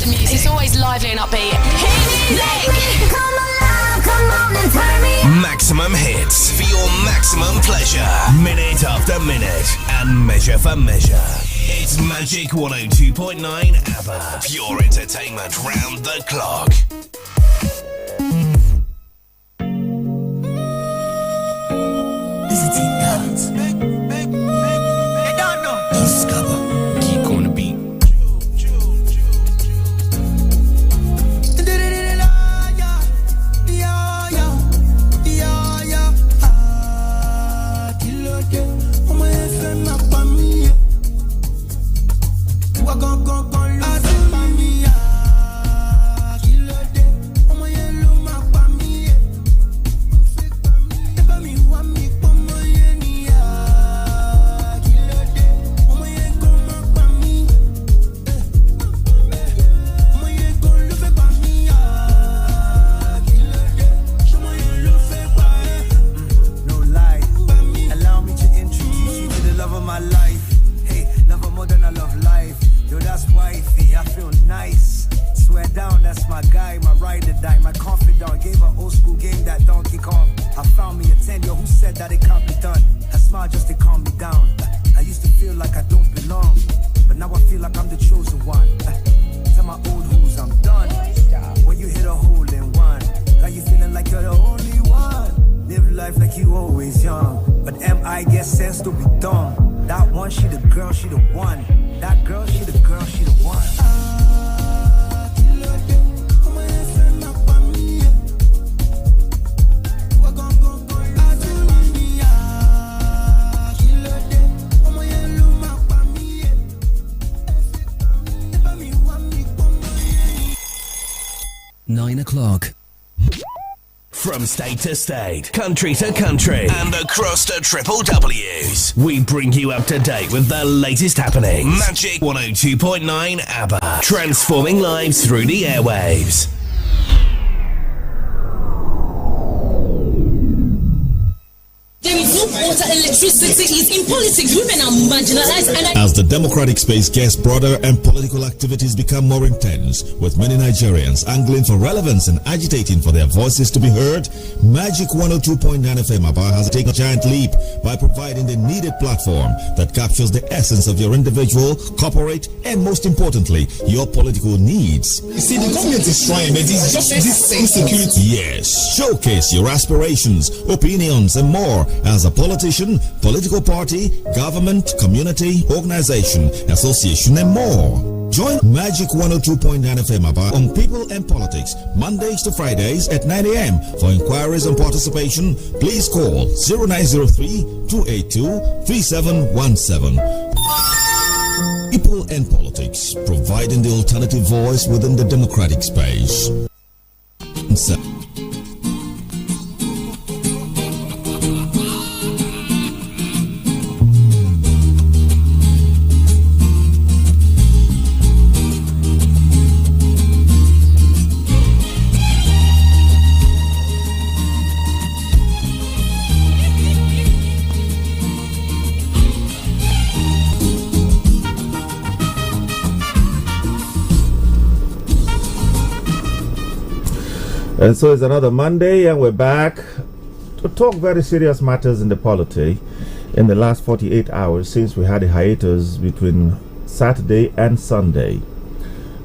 the music. It's always lively and upbeat. Come alive, come on and turn me on. Maximum hits for your maximum pleasure. Minute after minute and measure for measure. It's Magic 102.9 ABBA. Pure entertainment round the clock. This is Deep Cuts. They don't know. Discover. Keep on the beat. From state to state, country to country, and across the triple W's, we bring you up to date with the latest happenings. Magic 102.9 ABBA, transforming lives through the airwaves. There is no water, electricity is in politics. Women are marginalized. As the democratic space gets broader and political activities become more intense, with many Nigerians angling for relevance and agitating for their voices to be heard, Magic 102.9 FM ABBA has taken a giant leap by providing the needed platform that captures the essence of your individual, corporate, and most importantly, your political needs. You see, the government is trying, but it's just this insecurity. Yes, showcase your aspirations, opinions, and more as a politician, political party, government, community, organization, association, and more. Join Magic 102.9 FM ABBA on People and Politics, Mondays to Fridays at 9 a.m. For inquiries and participation, please call 0903-282-3717. People and Politics, providing the alternative voice within the democratic space. And so it's another Monday, and we're back to talk very serious matters in the polity in the last 48 hours since we had a hiatus between Saturday and Sunday.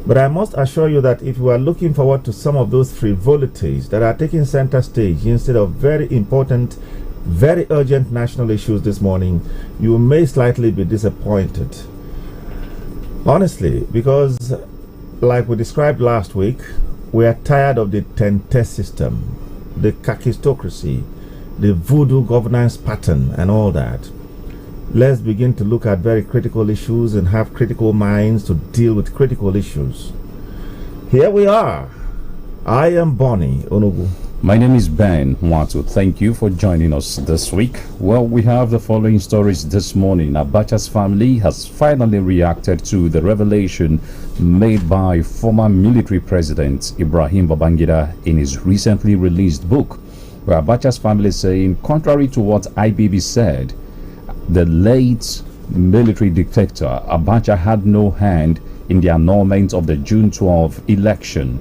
But I must assure you that if you are looking forward to some of those frivolities that are taking center stage instead of very important, very urgent national issues this morning, you may slightly be disappointed. Honestly, because like we described last week, we are tired of the 10-test system, the kakistocracy, the voodoo governance pattern, and all that. Let's begin to look at very critical issues and have critical minds to deal with critical issues. Here we are. I am Bonnie Onugu. My name is Ben Mwatu. Thank you for joining us this week. Well, we have the following stories this morning. Abacha's family has finally reacted to the revelation made by former military president Ibrahim Babangida in his recently released book, where Abacha's family is saying, contrary to what IBB said, the late military dictator Abacha had no hand in the annulment of the June 12 election.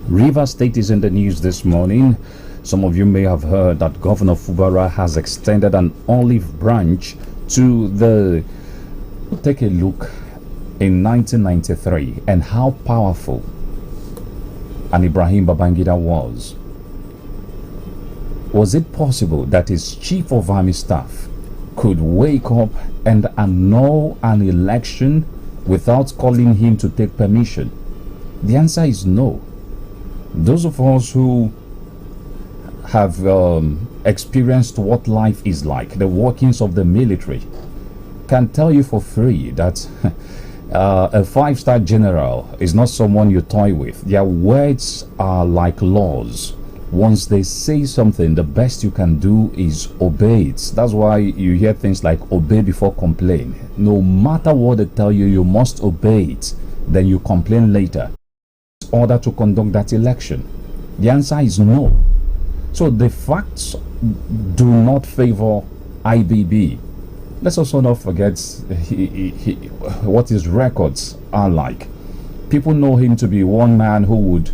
Rivers State is in the news this morning. Some of you may have heard that Governor Fubara has extended an olive branch to the... Take a look in 1993 and how powerful an Ibrahim Babangida was. Was it possible that his chief of army staff could wake up and annul an election without calling him to take permission? The answer is no. Those of us who have experienced what life is like, the workings of the military, can tell you for free that a 5-star general is not someone you toy with. Their words are like laws. Once they say something, the best you can do is obey it. That's why you hear things like obey before complain. No matter what they tell you, you must obey it. Then you complain later. In order to conduct that election, the answer is no. So the facts do not favor IBB. Let's also not forget what his records are like. People know him to be one man who would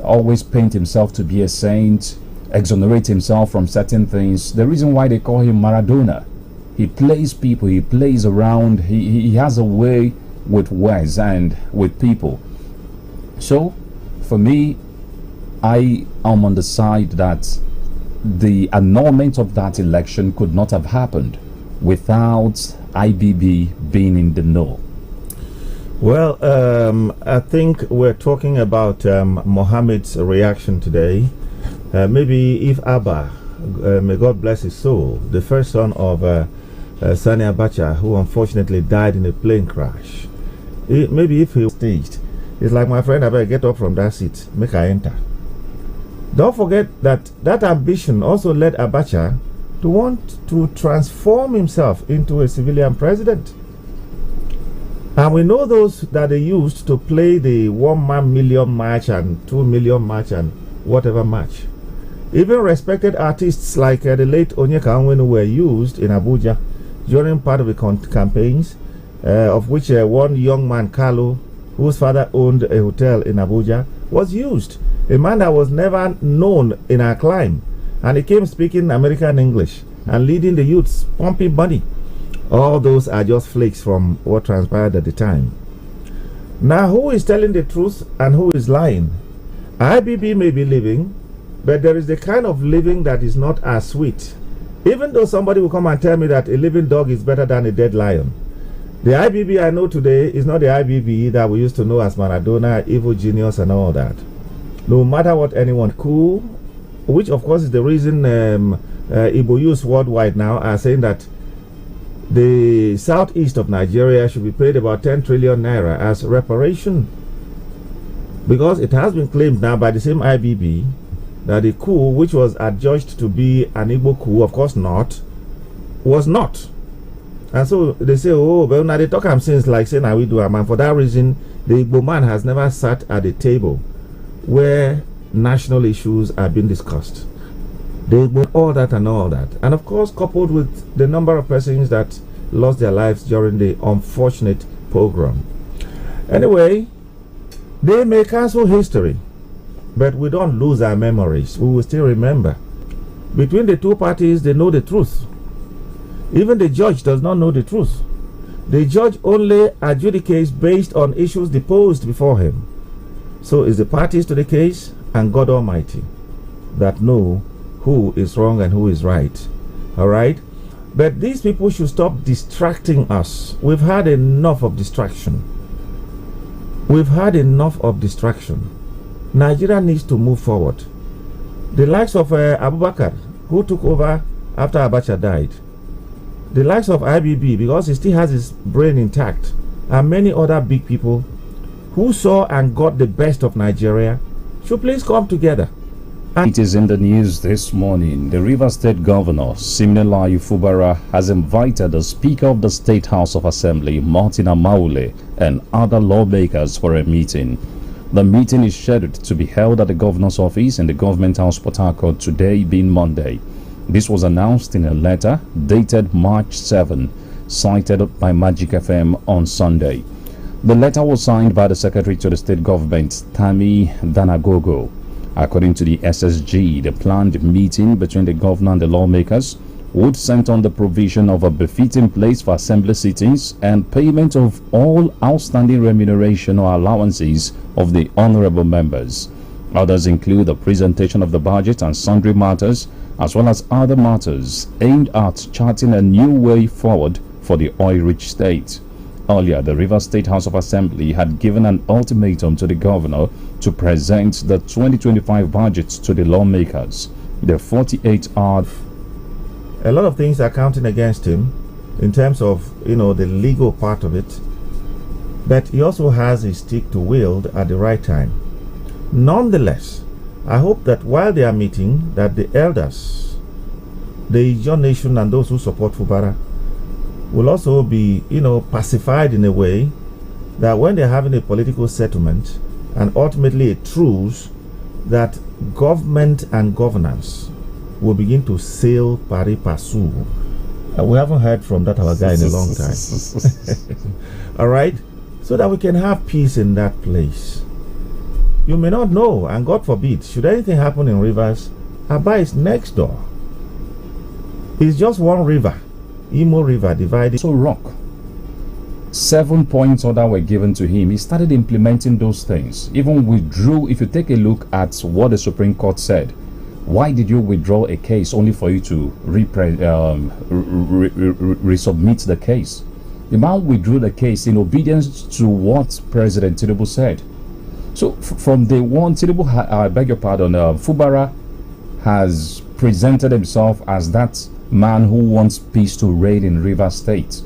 always paint himself to be a saint, exonerate himself from certain things. The reason why they call him Maradona, he plays people, he plays around, he has a way with words and with people. So for me, I am on the side that the annulment of that election could not have happened without IBB being in the know. Well, I think we're talking about Mohammed's reaction today. Maybe if Abba, may God bless his soul, the first son of Sani Abacha, who unfortunately died in a plane crash, maybe if he was staged, it's like, my friend, I better get up from that seat, make I enter. Don't forget that that ambition also led Abacha to want to transform himself into a civilian president. And we know those that they used to play the 1 million match and 2 million match and whatever match. Even respected artists like the late Onyeka Onwenu were used in Abuja during part of the campaigns, of which one young man, Carlo, whose father owned a hotel in Abuja, was used. A man that was never known in our climb. And he came speaking American English and leading the youths, pumping money. All those are just flakes from what transpired at the time. Now, who is telling the truth and who is lying? IBB may be living, but there is the kind of living that is not as sweet. Even though somebody will come and tell me that a living dog is better than a dead lion. The IBB I know today is not the IBB that we used to know as Maradona, evil genius and all that. No matter what anyone cool, which of course is the reason Igbo youths worldwide now are saying that the southeast of Nigeria should be paid about 10 trillion naira as reparation, because it has been claimed now by the same IBB that the coup, which was adjudged to be an Igbo coup, of course not, was not. And so they say, oh, well, now they talk since like saying I will do a man. For that reason, the Igbo man has never sat at a table where national issues are being discussed. They want all that and all that. And of course, coupled with the number of persons that lost their lives during the unfortunate pogrom. Anyway, they may cancel history, but we don't lose our memories. We will still remember. Between the two parties, they know the truth. Even the judge does not know the truth. The judge only adjudicates based on issues deposed before him. So it's the parties to the case and God Almighty that know who is wrong and who is right. All right? But these people should stop distracting us. We've had enough of distraction. We've had enough of distraction. Nigeria needs to move forward. The likes of Abubakar, who took over after Abacha died, the likes of IBB, because he still has his brain intact, and many other big people who saw and got the best of Nigeria, should please come together. It is in the news this morning. The Rivers State Governor, Siminalayi Fubara, has invited the Speaker of the State House of Assembly, Martin Amaule, and other lawmakers for a meeting. The meeting is scheduled to be held at the Governor's office in the Government House, Port Harcourt, today being Monday. This was announced in a letter dated March 7, cited by Magic FM on Sunday. The letter was signed by the Secretary to the State Government, Tami Danagogo. According to the SSG, the planned meeting between the governor and the lawmakers would center on the provision of a befitting place for assembly sittings and payment of all outstanding remuneration or allowances of the honorable members. Others include the presentation of the budget and sundry matters, as well as other matters aimed at charting a new way forward for the oil-rich state. Earlier, the Rivers State House of Assembly had given an ultimatum to the governor to present the 2025 budget to the lawmakers. The 48-hour... A lot of things are counting against him in terms of, the legal part of it. But he also has a stick to wield at the right time. Nonetheless, I hope that while they are meeting, that the elders, the Ijaw Nation and those who support Fubara will also be, pacified in a way that when they're having a political settlement and ultimately a truce, that government and governance will begin to sail pari passu. We haven't heard from that our guy in a long time. All right? So that we can have peace in that place. You may not know, and God forbid, should anything happen in Rivers, Aba is next door. It's just one river. Imo River divided. So rock. 7 points order were given to him. He started implementing those things. Even withdrew. If you take a look at what the Supreme Court said, why did you withdraw a case only for you to resubmit the case? The man withdrew the case in obedience to what President Tinubu said. So from day one, Tinubu, I beg your pardon, Fubara has presented himself as that man who wants peace to reign in Rivers State.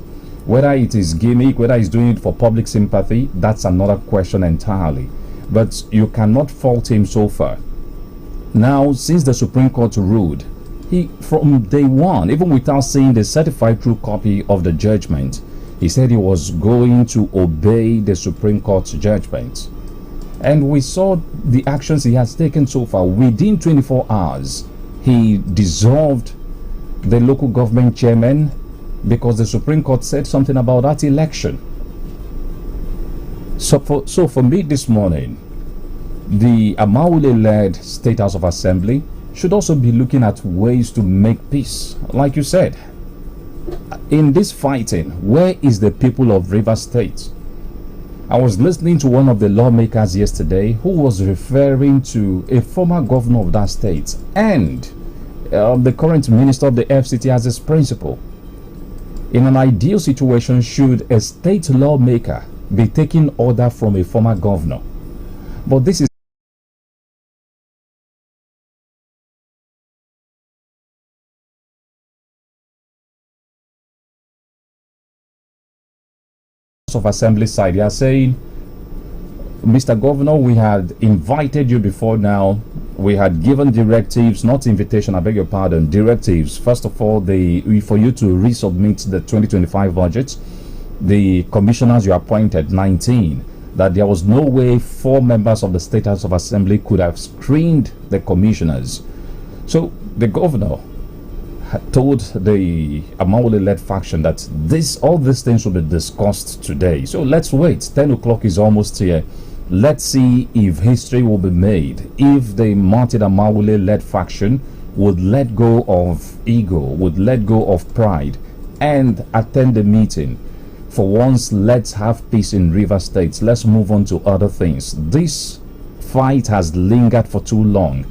Whether it is gimmick, whether he's doing it for public sympathy, that's another question entirely. But you cannot fault him so far. Now, since the Supreme Court ruled, he, from day one, even without seeing the certified true copy of the judgment, he said he was going to obey the Supreme Court's judgment. And we saw the actions he has taken so far. Within 24 hours, he dissolved the local government chairman because the Supreme Court said something about that election. So for me this morning, the Amaule-led State House of Assembly should also be looking at ways to make peace. Like you said, in this fighting, where is the people of Rivers State? I was listening to one of the lawmakers yesterday who was referring to a former governor of that state and the current minister of the FCT as his principal. In an ideal situation, should a state lawmaker be taking order from a former governor? But this is of Assembly side. They are saying, Mr. Governor, we had invited you before now. We had given directives, not invitation, I beg your pardon, directives. First of all, for you to resubmit the 2025 budget. The commissioners you appointed, 19, that there was no way 4 members of the State House of Assembly could have screened the commissioners. So the governor told the Amaule-led faction that all these things will be discussed today. So let's wait. 10 o'clock is almost here. Let's see if history will be made, if the Martin Amaule-led faction would let go of ego, would let go of pride, and attend the meeting. For once, let's have peace in Rivers State. Let's move on to other things. This fight has lingered for too long.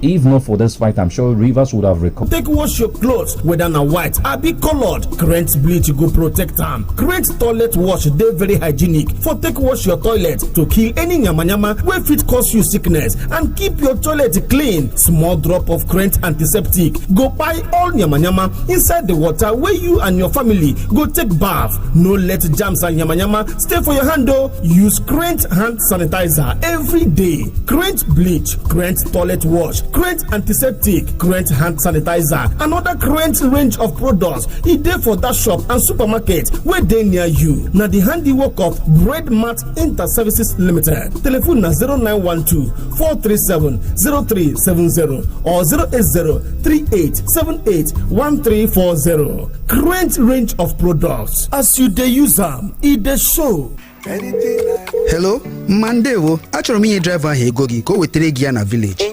If not for this fight, I'm sure Rivers would have recovered. Take wash your clothes, whether na white or be colored. Current bleach go protect them. Current toilet wash, they very hygienic. For take wash your toilet to kill any nyama wey fit cause you sickness and keep your toilet clean. Small drop of current antiseptic. Go buy all nyama inside the water where you and your family go take bath. No let germs and nyama stay for your hand though. Use current hand sanitizer every day. Current bleach, current toilet wash, current antiseptic, current hand sanitizer, and other current range of products. It dey for that shop and supermarket where they near you. Now the handiwork of Bread Mart Inter-Services Limited. Telephone na 0912-437-0370 or 080-3878-1340. Current range of products. As you dey use them, it dey show. Hello, Mandewo. Achọrọ m inye driver ahụ ego gị ka o wetere gị ya na village.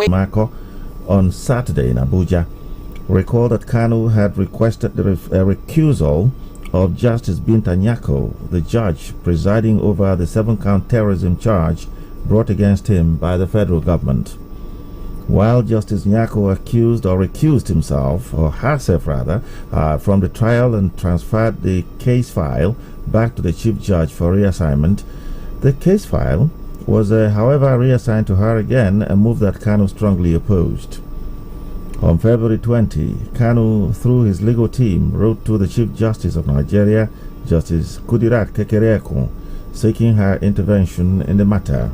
Marco, on Saturday in Abuja, recall that Kanu had requested the recusal of Justice Binta Nyako, the judge presiding over the 7-count terrorism charge brought against him by the federal government. While Justice Nyako recused himself, or herself rather, from the trial and transferred the case file back to the chief judge for reassignment, the case file was, however, reassigned to her again, a move that Kanu strongly opposed. On February 20, Kanu, through his legal team, wrote to the Chief Justice of Nigeria, Justice Kudirat Kekereekun, seeking her intervention in the matter.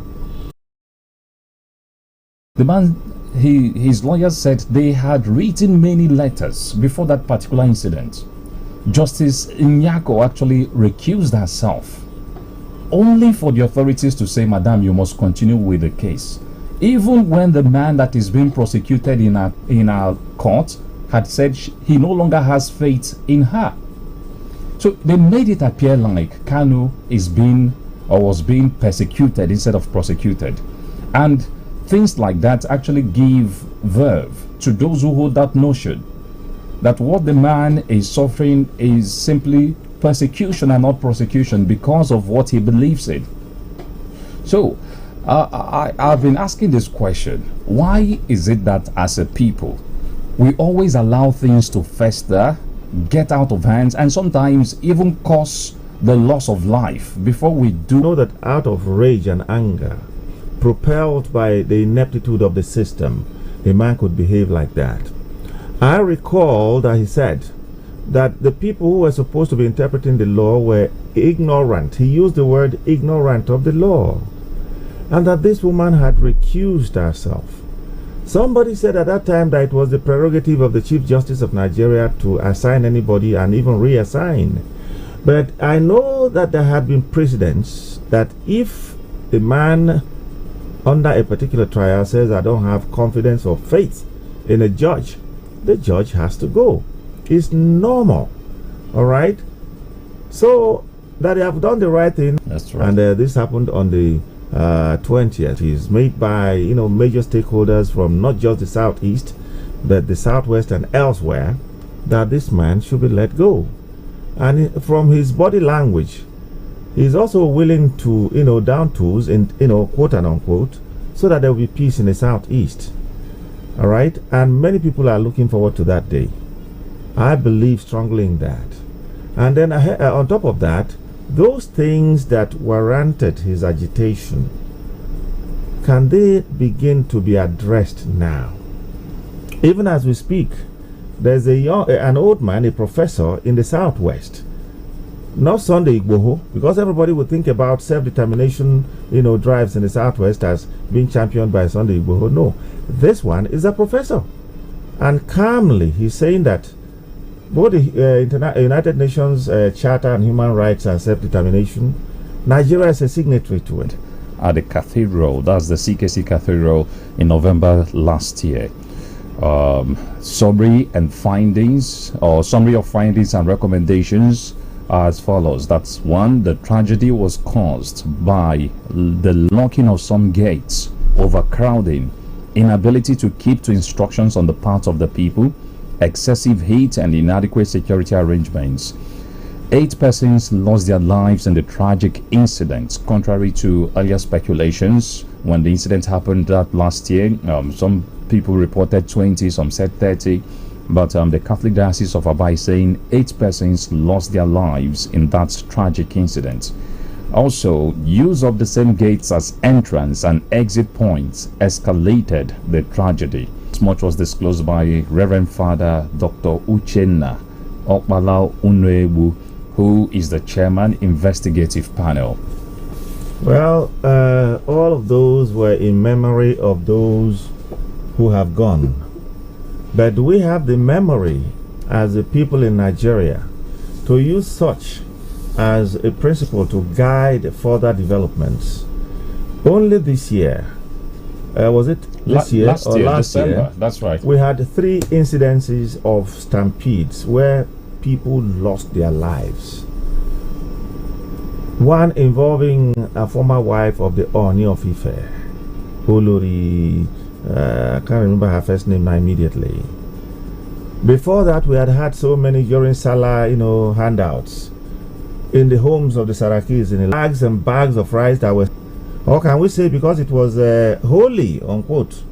The man, his lawyers said they had written many letters before that particular incident. Justice Nyako actually recused herself, only for the authorities to say, Madam, you must continue with the case. Even when the man that is being prosecuted in our court had said he no longer has faith in her. So they made it appear like Kanu was being persecuted instead of prosecuted. And things like that actually give verve to those who hold that notion that what the man is suffering is simply persecution and not prosecution because of what he believes in. So I've been asking this question: why is it that as a people we always allow things to fester, get out of hands, and sometimes even cause the loss of life before we do? Know that out of rage and anger, propelled by the ineptitude of the system, a man could behave like that. I recall that he said that the people who were supposed to be interpreting the law were ignorant. He used the word ignorant of the law. And that this woman had recused herself. Somebody said at that time that it was the prerogative of the Chief Justice of Nigeria to assign anybody and even reassign. But I know that there had been precedents that if a man under a particular trial says, I don't have confidence or faith in a judge, the judge has to go. It's normal. All right? So that they have done the right thing. That's right. And this happened on the 20th. It's made by major stakeholders from not just the southeast but the southwest and elsewhere, that this man should be let go. And from his body language, he's also willing to down tools in quote and unquote, so that there will be peace in the southeast. All right, and many people are looking forward to that day. I believe strongly in that. And then on top of that, those things that warranted his agitation, can they begin to be addressed now? Even as we speak, there's an old man, a professor in the southwest, not Sunday Igboho, because everybody would think about self-determination, drives in the southwest as being championed by Sunday Igboho. No, this one is a professor, and calmly he's saying that both the United Nations Charter on Human Rights and Self-Determination, Nigeria is a signatory to it. At the cathedral, that's the CKC Cathedral, in November last year. Summary of findings and recommendations are as follows. That's one: the tragedy was caused by the locking of some gates, overcrowding, inability to keep to instructions on the part of the people, excessive heat, and inadequate security arrangements. 8 persons lost their lives in the tragic incident, contrary to earlier speculations. When the incident happened last year, some people reported 20, some said 30, but the Catholic Diocese of Aba is saying 8 persons lost their lives in that tragic incident. Also, use of the same gates as entrance and exit points escalated the tragedy. As much was disclosed by Reverend Father Dr. Uchenna Okpala Unwebu, who is the chairman investigative panel. Well, all of those were in memory of those who have gone. But do we have the memory as the people in Nigeria to use such as a principle to guide further developments? Only this year, was it this year last or year, last December, year? that's right. We had 3 incidences of stampedes where people lost their lives. One involving a former wife of the Oni of Ife, Olori, I can't remember her first name now immediately. Before that, we had so many during Salah, handouts in the homes of the Sarakis, in the bags and bags of rice that were, or can we say because it was holy, unquote,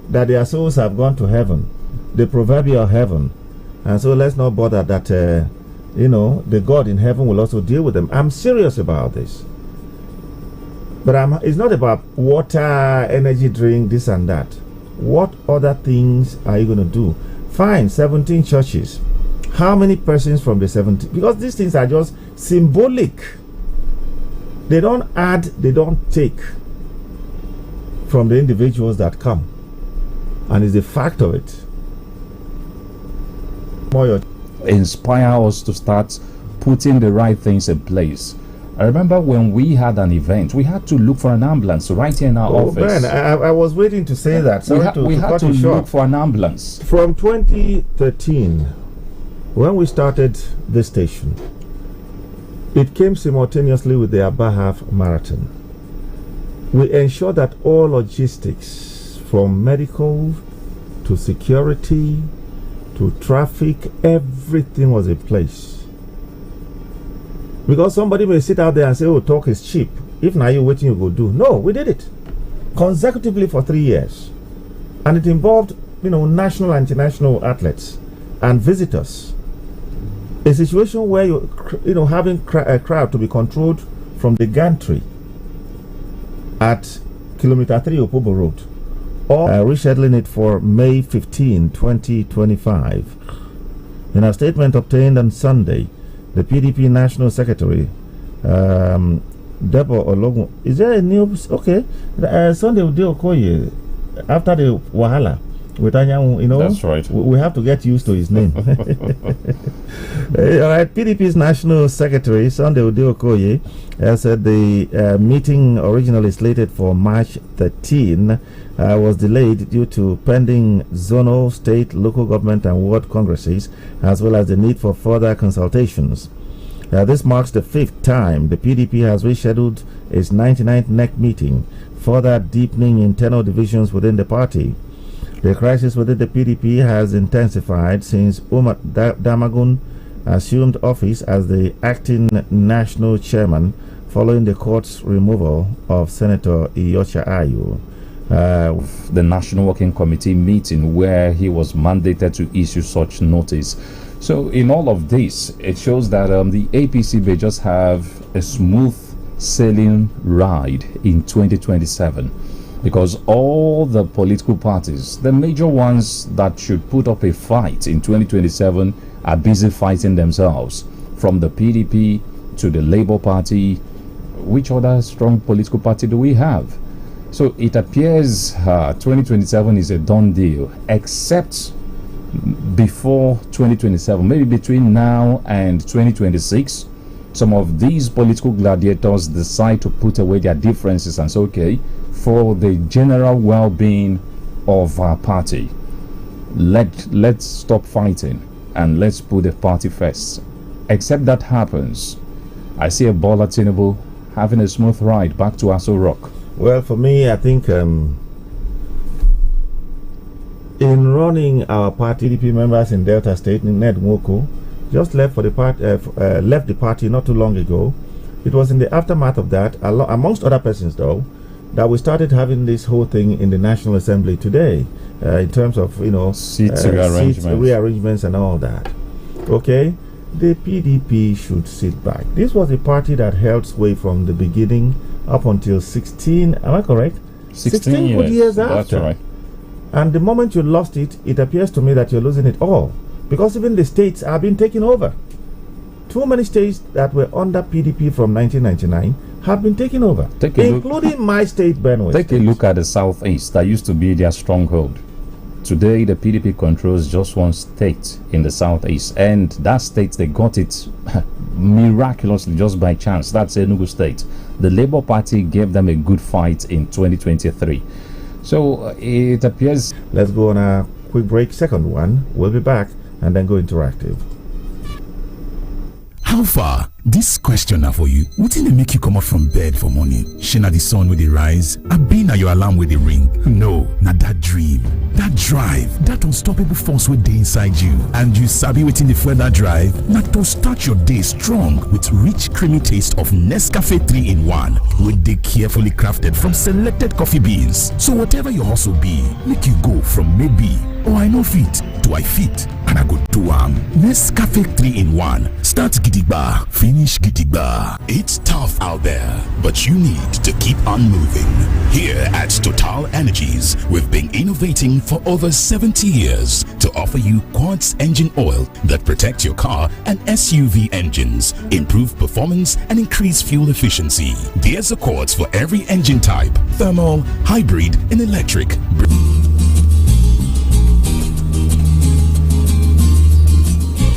that their souls have gone to heaven, the proverbial heaven. And so let's not bother that, the God in heaven will also deal with them. I'm serious about this. But it's not about water, energy drink, this and that. What other things are you going to do? Fine, 17 churches. How many persons from the 17? Because these things are just symbolic. They don't add, they don't take from the individuals that come. And it's the fact of it. Inspire us to start putting the right things in place. I remember when we had an event, we had to look for an ambulance right here in our office. Ben, I was waiting to say that. We had to look for an ambulance. From 2013, when we started this station, it came simultaneously with the Abba Half Marathon. We ensured that all logistics, from medical to security to traffic, everything was in place. Because somebody may sit out there and say, oh, talk is cheap. If now you're waiting, you go do. No, we did it consecutively for 3 years. And it involved, national and international athletes and visitors. A situation where you're, having a crowd to be controlled from the gantry at kilometer 3 Opobo Road, or rescheduling it for May 15, 2025. In a statement obtained on Sunday, the PDP National Secretary, Debo Ologun, is there a news? Okay, Sunday Ude Okoye, after the Wahala with Anyanwu, That's right. We have to get used to his name. All right, PDP's National Secretary, Sunday Ude Okoye, said the meeting originally slated for March 13 was delayed due to pending zonal, state, local government and ward congresses, as well as the need for further consultations. This marks the 5th time the PDP has rescheduled its 99th NEC meeting, further deepening internal divisions within the party. The crisis within the PDP has intensified since Umar Damagun assumed office as the acting national chairman following the court's removal of Senator Iyorchia Ayu. The National Working Committee meeting where he was mandated to issue such notice. So in all of this, it shows that the APC may just have a smooth sailing ride in 2027, because all the political parties, the major ones that should put up a fight in 2027, are busy fighting themselves, from the PDP to the Labour Party. Which other strong political party do we have? So it appears 2027 is a done deal, except before 2027, maybe between now and 2026, some of these political gladiators decide to put away their differences and say, okay, for the general well-being of our party, let's stop fighting and let's put the party first. Except that happens, I see a Bola Tinubu having a smooth ride back to Aso Rock. Well, for me, I think in running our party, PDP members in Delta State, Ned Nwoko, just left for the left the party not too long ago. It was in the aftermath of that, amongst other persons though, that we started having this whole thing in the National Assembly today, in terms of seats rearrangements and all that. Okay, the PDP should sit back. This was a party that held sway from the beginning up until 16. Am I correct? 16 good years after. That's right. And the moment you lost it, it appears to me that you're losing it all, because even the states are being taken over. Too many states that were under PDP from 1999 have been taken over, including my state, Benue. Take a look at the Southeast. That used to be their stronghold. Today, the PDP controls just one state in the Southeast, and that state, they got it miraculously just by chance. That's Enugu State. The Labour Party gave them a good fight in 2023. So it appears. Let's go on a quick break. Second one. We'll be back and then go interactive. How far This question now for you. Wetin dey make you come out from bed for morning? Shey na the sun wey dey rise? Abi na your alarm wey dey ring? No, na that dream, that drive, that unstoppable force wey dey inside you. And you sabi wetin dey fuel that drive? Na to start your day strong with rich creamy taste of Nescafe 3 in 1 wey dey carefully crafted from selected coffee beans. So whatever your hustle be, make you go from maybe or I no fit to I fit and I go do am. Nescafe 3 in 1. Start gidigba, finish gidigba. It's tough out there, but you need to keep on moving. Here at Total Energies, we've been innovating for over 70 years to offer you quartz engine oil that protects your car and SUV engines, improve performance and increase fuel efficiency. There's a quartz for every engine type: thermal, hybrid and electric.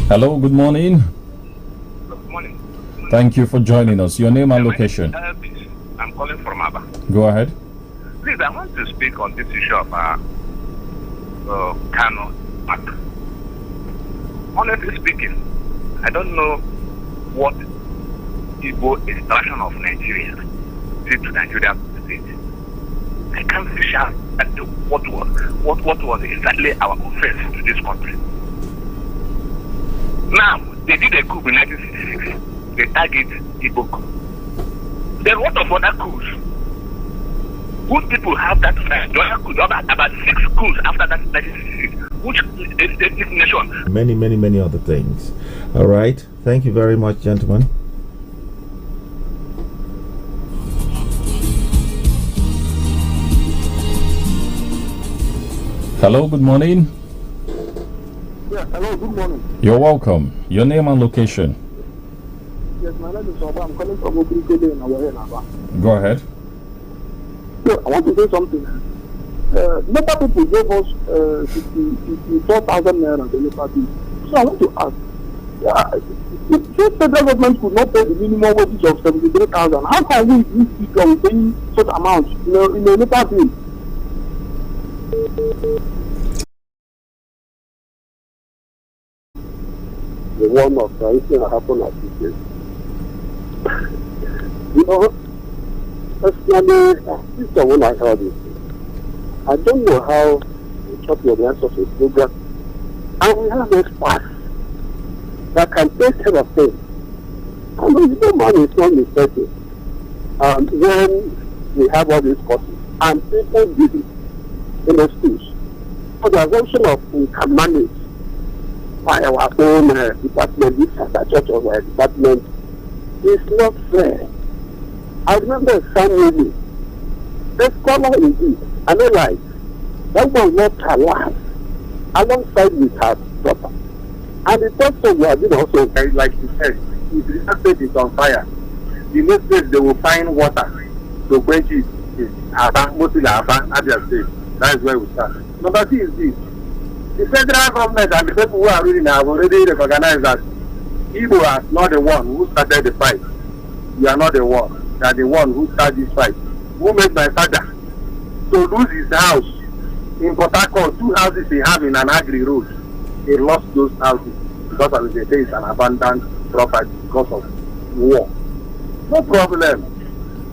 Hello, good morning. Good morning. Thank you for joining us. Your name and location. I'm calling from Aba. Go ahead. Please, I want to speak on this issue of Kano matter. Honestly speaking, I don't know what Igbo extraction of Nigeria did to Nigeria state. I can't fish out at what was exactly our offense to this country. Now, they did a coup in 1966. They target Igbo coup. Then what of other coups? Good people have that about 6 coups after that 1966. Which nation? Many other things. All right. Thank you very much, gentlemen. Hello, good morning. Yeah, hello, good morning. You're welcome. Your name and location. Yes, my name is Oba. I'm calling from Obrigode in Aba. Go ahead. So, I want to say something. Local people gave us 54,000 naira to local people. So, I want to ask, if the federal government could not pay the minimum wages of 73,000, how can we, these people, pay such amount in a local bill? The one of anything that happened at this day. You know, personally, this is when I heard it. I don't know how we chop your hands off a program. And we have experts that can take care of things. And the man is not mistaken. And when we have all these courses, and people did it in the schools, for the assumption of we can manage by our own department, this church of our department, is not fair. I remember some movie, the scholar indeed, and they like, that was not her life, alongside with her daughter. And the person who has been also, like you said, if the estate is on fire, the next place they will find water to quench it is mostly Abia State. That is where we start. Number 2 is this. The federal government and the people who are reading have already recognized that Igbo is not the one who started the fight. You are not the one. You are the one who started this fight. Who made my father to lose his house in Port Harcourt, 2 houses he have in an agri road. He lost those houses because of the days and abandoned property because of war. No problem.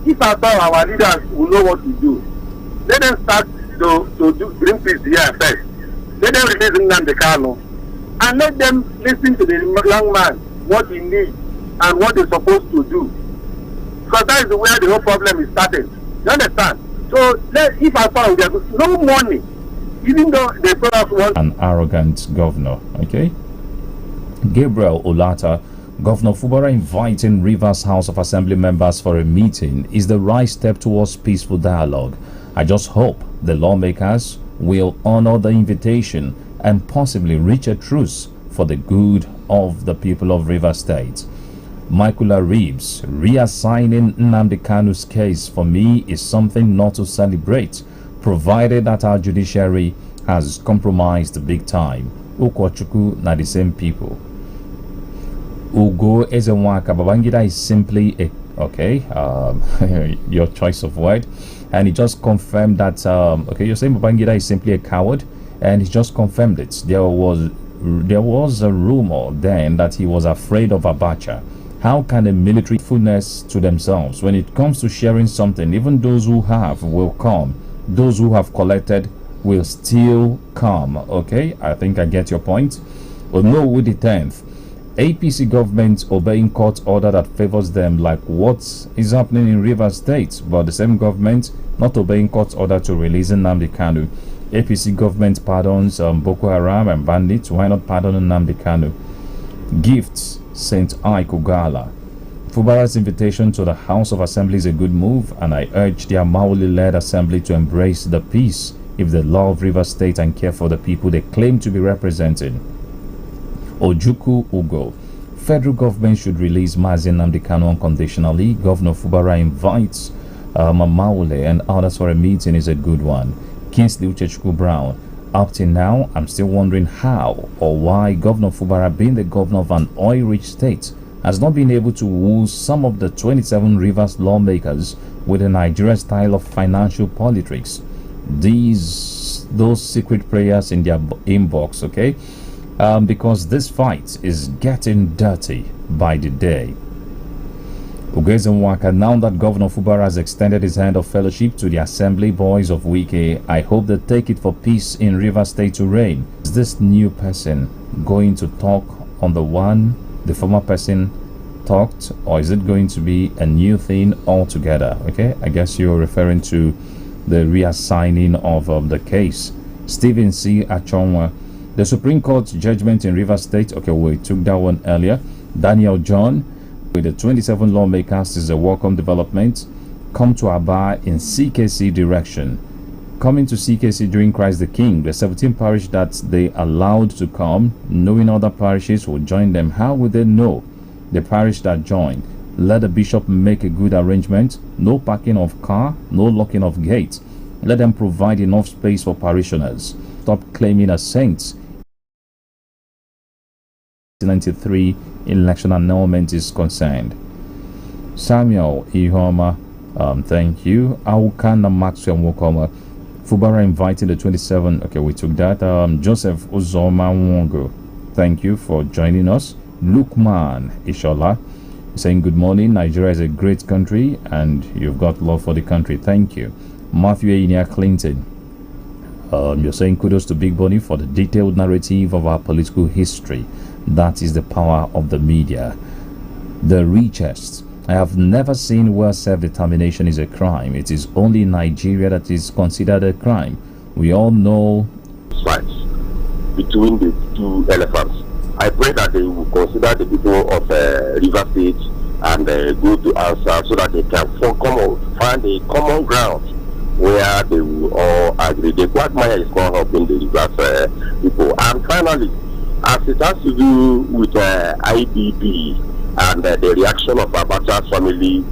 If at all our leaders will know what to do, let them start to bring peace here first. Let them release Nnamdi Kanu and let them listen to the young man, what he needs and what they're supposed to do. Because that is where the whole problem is started. You understand? So if I found there was no money, even though they put us one. An arrogant governor, okay? Gabriel Olata, Governor Fubara inviting Rivers House of Assembly members for a meeting is the right step towards peaceful dialogue. I just hope the lawmakers will honor the invitation and possibly reach a truce for the good of the people of Rivers State. Michaela Reeves, reassigning Nnamdi Kanu's case for me is something not to celebrate, provided that our judiciary has compromised big time. Ukwachuku na the same people. Ugo Ezenwaka Babangida is simply a your choice of word, and he just confirmed that you're saying Babangida is simply a coward, and he just confirmed it. There was a rumor then that he was afraid of Abacha, How can a military fullness to themselves? When it comes to sharing something, even those who have will come. Those who have collected will still come. Okay, I think I get your point. Well, no, with the 10th, APC government obeying court order that favors them, like what is happening in Rivers State, but the same government not obeying court order to release Nnamdi Kanu. APC government pardons Boko Haram and bandits. Why not pardon Nnamdi Kanu? Gifts St. Ike Ogala. Fubara's invitation to the House of Assembly is a good move, and I urge the Amauli-led assembly to embrace the peace if they love Rivers State and care for the people they claim to be representing. Ojuku Ugo. Federal government should release Mazi Nnamdi Kanu unconditionally. Governor Fubara invites Mamaule and others for a meeting is a good one. Kingsley Uchechukwu Brown. Up till now, I'm still wondering how or why Governor Fubara, being the governor of an oil-rich state, has not been able to woo some of the 27 Rivers lawmakers with a Nigerian style of financial politics. Those secret prayers in their inbox, okay? Because this fight is getting dirty by the day. Ugezenwaka, now that Governor Fubara has extended his hand of fellowship to the Assembly Boys of Wike, I hope they take it for peace in River State to reign. Is this new person going to talk on the one the former person talked, or is it going to be a new thing altogether? Okay, I guess you're referring to the reassigning of the case. Stephen C. Achonwa, the Supreme Court's judgment in River State. Okay, we took that one earlier. Daniel John, with the 27 lawmakers, is a welcome development. Come to Aba in CKC direction. Coming to CKC during Christ the King, the 17 parish that they allowed to come, knowing other parishes will join them. How would they know the parish that joined? Let the bishop make a good arrangement. No parking of car, no locking of gates. Let them provide enough space for parishioners. Stop claiming as saints. 93 election annulment is concerned. Samuel Ihoma, thank you. Aukana Maxwell Mokoma. Fubara inviting the 27. Okay, we took that. Joseph Uzoma Wongo, thank you for joining us. Lukman Ishola saying good morning. Nigeria is a great country and you've got love for the country. Thank you. Matthew Inia Clinton, you're saying kudos to Big Bunny for the detailed narrative of our political history. That is the power of the media. The richest. I have never seen where self-determination is a crime. It is only in Nigeria that is considered a crime. We all know fights between the two elephants. I pray that they will consider the people of River State and go to answer so that they can find a common ground where they will all agree. The quagmire is not helping the Rivers people. And finally, as it has to do with IBB and the reaction of Abacha's family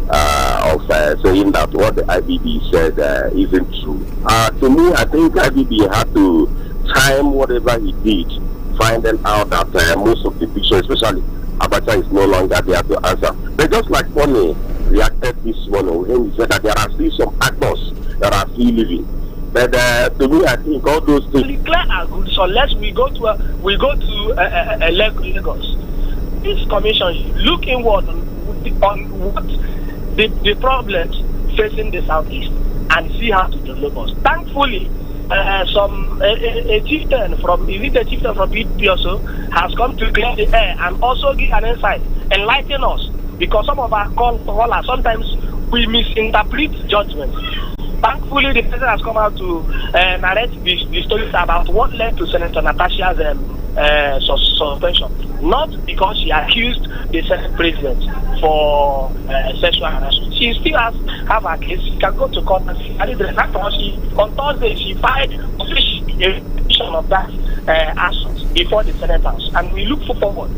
of saying that what the IBB said isn't true. To me, I think IBB had to time whatever he did, finding out that most of the pictures, especially Abacha, is no longer there to answer. But just like Bonnie reacted this morning when he said that there are still some actors that are still living. But to me, I think all those things declare are good. So let's we go to Lagos. This commission should look inward on what the problems facing the southeast and see how to develop us. Thankfully, a chieftain from PDP also has come to clear the air and also give an insight, enlighten us, because some of our callers sometimes we misinterpret judgments. Thankfully, the president has come out to narrate the stories about what led to Senator Natasha's suspension. Not because she accused the Senate president for sexual harassment. She still have her case. She can go to court and see. On Thursday, she filed a petition of that action before the Senate House. And we look forward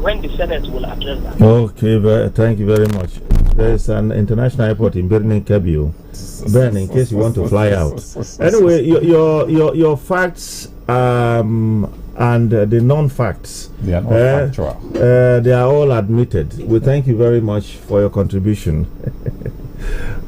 when the Senate will address that. Okay, thank you very much. There is an international airport in Birnin Kebio. Ben, in case you want to fly out. Anyway, your facts and the non-facts, they are not factual. They are all admitted. We thank you very much for your contribution.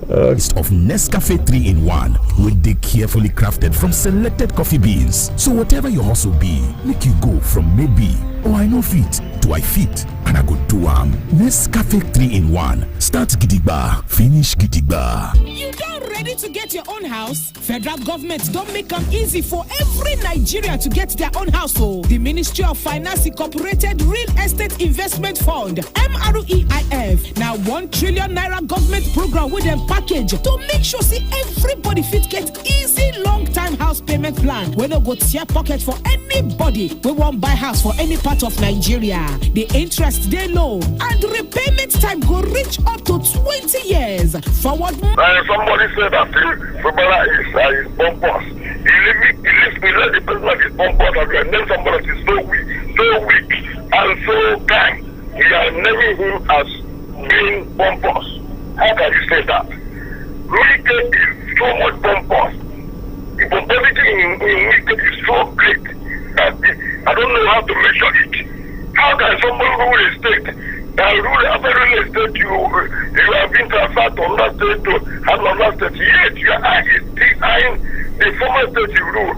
Of Nescafe 3-in-1 with the carefully crafted from selected coffee beans. So whatever your hustle be, make you go from maybe or I know fit to I fit and and I go do am. Nescafe 3-in-1. Start gidigba, finish gidigba. You don't ready to get your own house? Federal government don't make them easy for every Nigerian to get their own house. So the Ministry of Finance Incorporated Real Estate Investment Fund, MREIF, now 1 trillion naira government program with them package to make sure see everybody fit get easy long-time house payment plan. We no go tear pocket for anybody. We won't buy house for any part of Nigeria. The interest they low and repayment time go reach up to 20 years. Forward. Somebody said that Fubara is pompous. He leaves me let the person that is pompous and then somebody that is so weak and so kind. He has named him as being pompous. How can you say that? Wicked is so much pompous. The pomposity in wicked is so great that I don't know how to measure it. How can someone rule a state? After real estate, you have been transferred to another state to another state. Yet you are eyeing the former state you rule.